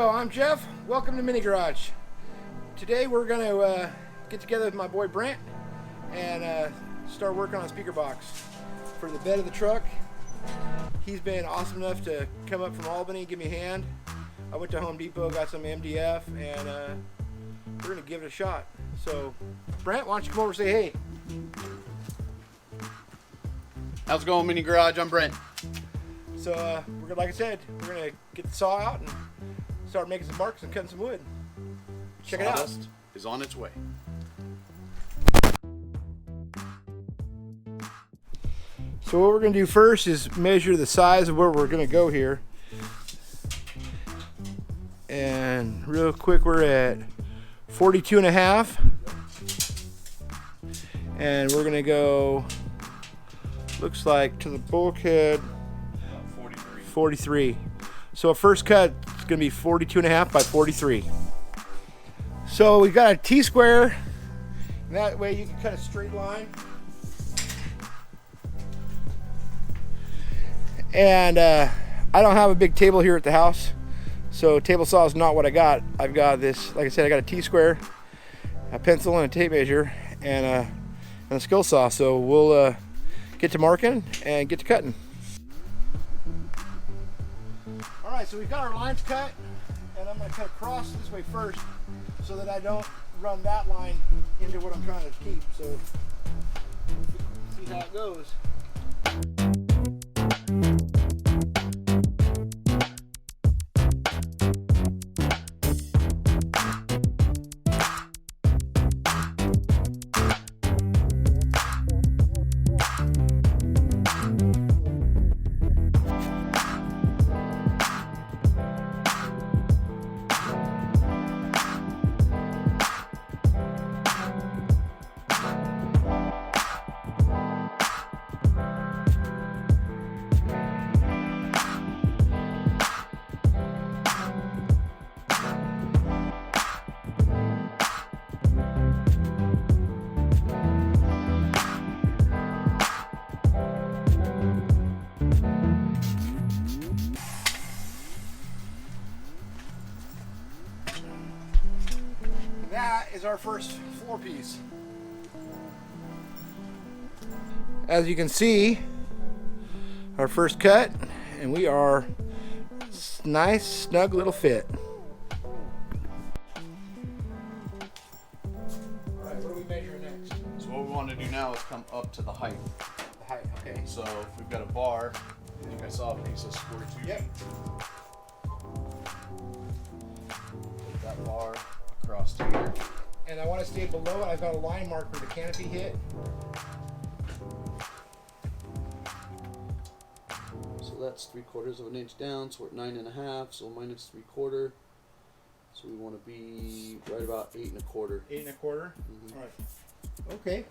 go. I'm Jeff. Welcome to Mini Garage. Today we're going to get together with my boy Brent and start working on a speaker box for the bed of the truck. He's been awesome enough to come up from Albany, give me a hand. I went to Home Depot, got some MDF, and we're going to give it a shot. So, Brent, why don't you come over and say hey? How's it going, Mini Garage? I'm Brent. So, we're gonna, like I said, we're going to get the saw out and start making some marks and cutting some wood. Check it out. Sawdust is on its way. So what we're going to do first is measure the size of where we're going to go here. And real quick, we're at 42 and a half. And we're going to go, looks like to the bulkhead, 43. So a first cut is going to be 42 and a half by 43. So we've got a T-square. And that way you can cut a straight line. And I don't have a big table here at the house, so table saw is not what I got. I've got this, like I said, I got a T-square, a pencil and a tape measure, and a skill saw. So we'll get to marking and get to cutting. All right, so we've got our lines cut, and I'm going to cut across this way first so that I don't run that line into what I'm trying to keep. So see how it goes. That is our first floor piece. As you can see, our first cut, and we are nice, snug little fit. Alright, what are we measuring next? So what we want to do now is come up to the height. The height, okay. So if we've got a bar, I think I saw a piece of square 2 Yep. feet. Put that bar across to here. And I want to stay below it. I've got a line mark where the canopy hit. So that's 3/4 of an inch down, so we're at 9 1/2, so minus 3/4. So we want to be right about 8 1/4. 8 1/4. Mm-hmm. All right. Okay.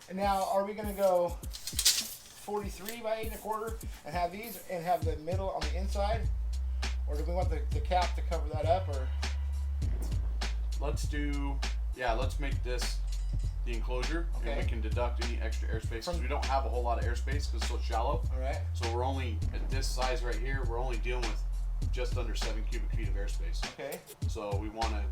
And now, are we going to go 43 by 8 1/4 and have these and have the middle on the inside, or do we want the cap to cover that up? Or Let's make this the enclosure, okay. and we can deduct any extra airspace because we don't have a whole lot of airspace because it's so shallow. All right. So we're only at this size right here. We're only dealing with just under 7 cubic feet of airspace. Okay. So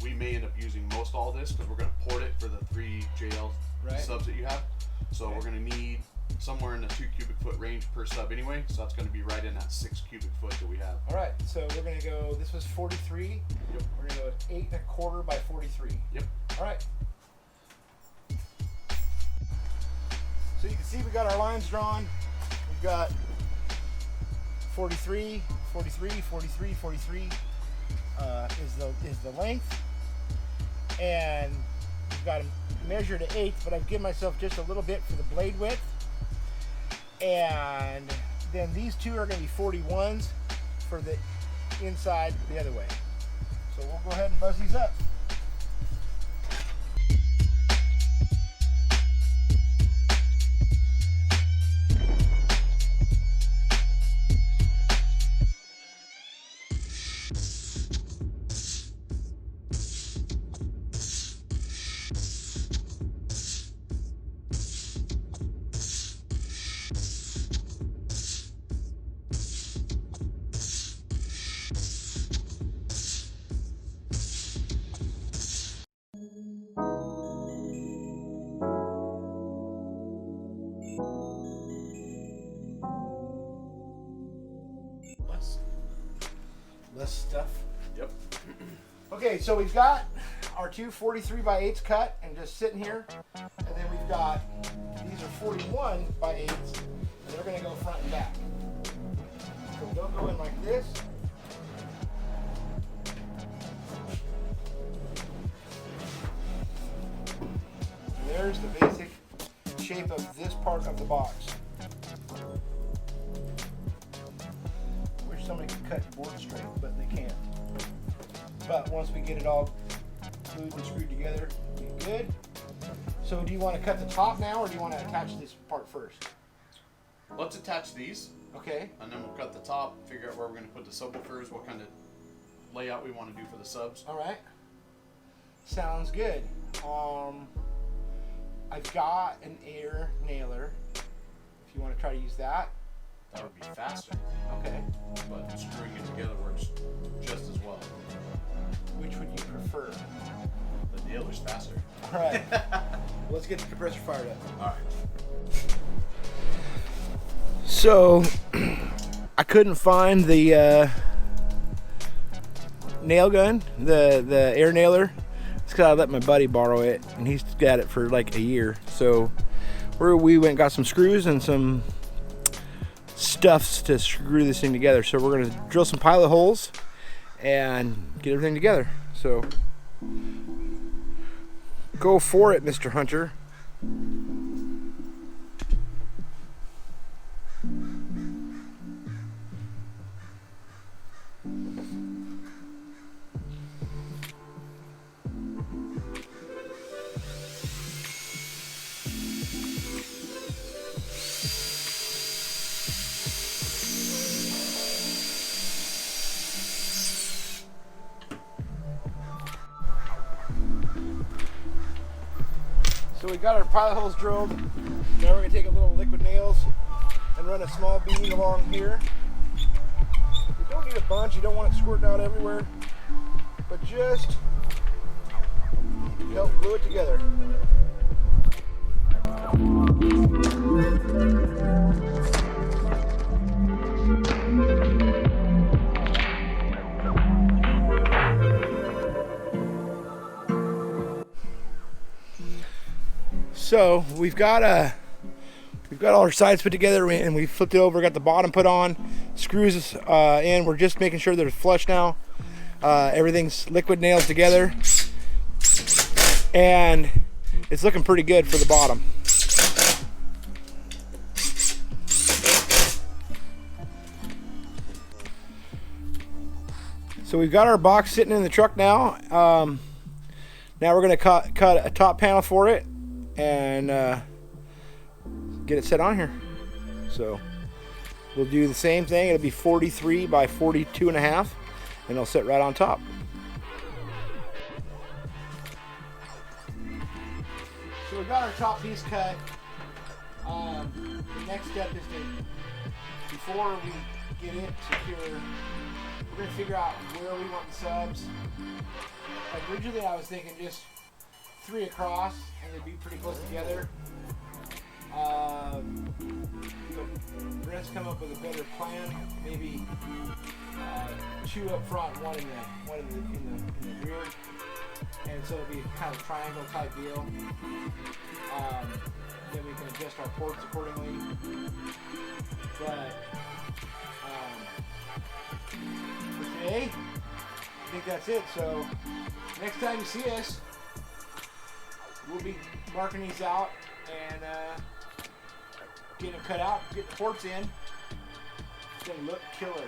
we may end up using most all this because we're going to port it for the 3 JL subs that you have. So Okay. we're going to need somewhere in the 2 cubic foot range per sub anyway. So that's going to be right in that 6 cubic foot that we have. All right. So we're going to go. This was 43. Yep. We're going to go 8 1/4 by 43. Yep. All right. So you can see we got our lines drawn. We've got 43, 43, 43, 43 is the length, and we've got them measured to 8, but I've given myself just a little bit for the blade width. And then these two are going to be 41s for the inside the other way. So we'll go ahead and buzz these up. Less stuff. Yep. Okay, so we've got our two 43 by 8s cut and just sitting here, and then we've got these are 41 by 8s, and they're going to go front and back. So they'll go in like this. And there's the basic shape of this part of the box. Wish somebody could cut board straight, but they can't. But once we get it all glued and screwed together, it'll be good. So do you want to cut the top now, or do you want to attach this part first? Let's attach these. Okay. And then we'll cut the top, figure out where we're going to put the subwoofers, what kind of layout we want to do for the subs. All right. Sounds good. I've got an air nailer. If you want to try to use that. That would be faster, Okay. but screwing it together works just as well. Which would you prefer? The nailer's faster. All right. Let's get the compressor fired up. All right. So, I couldn't find the nail gun, the air nailer. It's because I let my buddy borrow it, and he's got it for like a year. So, we went and got some screws and some stuffs to screw this thing together. So we're gonna drill some pilot holes and get everything together. So, go for it, Mr. Hunter. So we got our pilot holes drilled. Now we're going to take a little liquid nails and run a small bead along here. You don't need a bunch, you don't want it squirting out everywhere, but just help glue it together. So we've got all our sides put together, and we flipped it over, got the bottom put on, screws in. We're just making sure they're flush now. Everything's liquid nails together, and it's looking pretty good for the bottom. So we've got our box sitting in the truck now. Now we're going to cut a top panel for it and get it set on here. So we'll do the same thing. It'll be 43 by 42 and a half, and it'll sit right on top. So we got our top piece cut. The next step is to, before we get it secure, we're going to figure out where we want the subs. Like originally I was thinking just 3 across, and they'd be pretty close together. But Brent's come up with a better plan. Maybe 2 up front, one in the rear, and so it'll be kind of a triangle type deal. Then we can adjust our ports accordingly. But for today, I think that's it. So next time you see us, we'll be marking these out and getting them cut out, get the ports in. It's gonna look killer.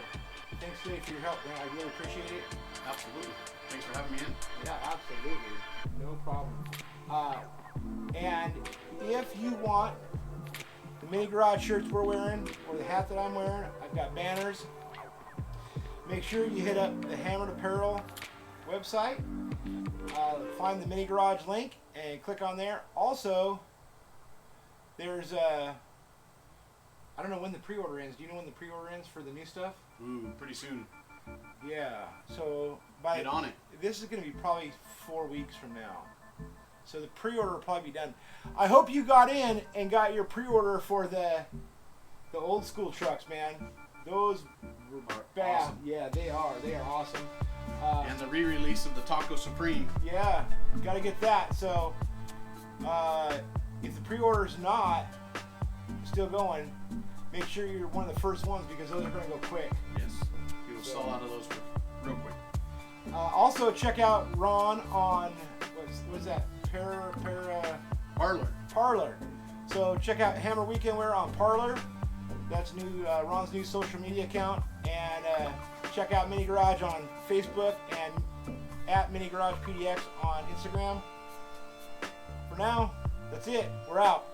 Thanks today for your help, man. I really appreciate it. Absolutely. Thanks for having me in. Yeah, absolutely. No problem. And if you want the mini garage shirts we're wearing, or the hat that I'm wearing, I've got banners. Make sure you hit up the Hammered Apparel website. Find the mini garage link and click on there. Also, there's I don't know when the pre-order ends. Do you know when the pre-order ends for the new stuff? Ooh, pretty soon. Yeah. So Get on it. This is going to be probably 4 weeks from now. So the pre-order will probably be done. I hope you got in and got your pre-order for the old school trucks, man. Those were bad. Awesome. Yeah, they are. They are awesome. And the re-release of the Taco Supreme. Yeah, got to get that. So if the pre-order's not still going, make sure you're one of the first ones because those are going to go quick. Yes. You will sell out of those real quick. Also, check out Ron on what's that? Parlor. So check out Hammer Weekend Wear on Parlor. That's Ron's new social media account. And check out Mini Garage on Facebook and at Mini Garage PDX on Instagram. For now, that's it. We're out.